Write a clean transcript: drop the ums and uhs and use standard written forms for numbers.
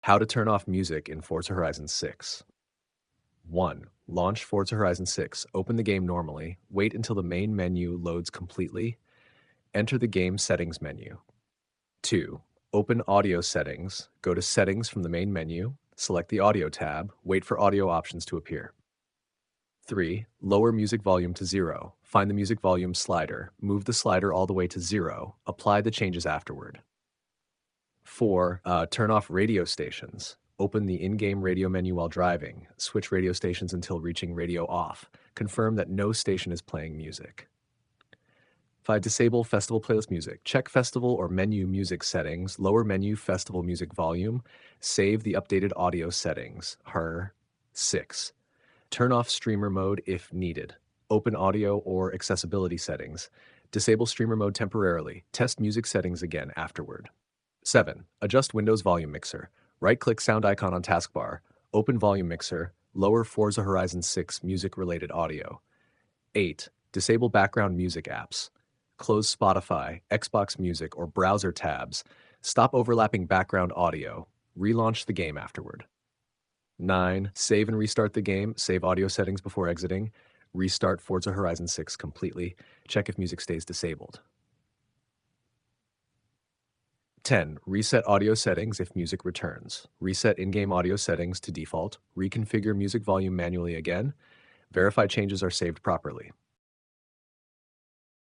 How to turn off music in Forza Horizon 6. 1. Launch Forza Horizon 6. Open the game normally. Wait until the main menu loads completely. Enter the game settings menu. 2. Open audio settings. Go to settings from the main menu. Select the audio tab. Wait for audio options to appear. 3. Lower music volume to 0. Find the music volume slider. Move the slider all the way to 0. Apply the changes afterward. 4. Turn off radio stations. Open the in-game radio menu while driving. Switch radio stations until reaching radio off. Confirm that no station is playing music. 5. Disable festival playlist music. Check festival or menu music settings. Lower menu festival music volume. Save the updated audio settings. 6. Turn off streamer mode if needed. Open audio or accessibility settings. Disable streamer mode temporarily. Test music settings again afterward. 7. Adjust Windows volume mixer. Right-click sound icon on taskbar. Open volume mixer. Lower Forza Horizon 6 music-related audio. 8. Disable background music apps. Close Spotify, Xbox Music, or browser tabs. Stop overlapping background audio. Relaunch the game afterward. 9. Save and restart the game. Save audio settings before exiting. Restart Forza Horizon 6 completely. Check if music stays disabled. 10. Reset audio settings if music returns. Reset in-game audio settings to default. Reconfigure music volume manually again. Verify changes are saved properly.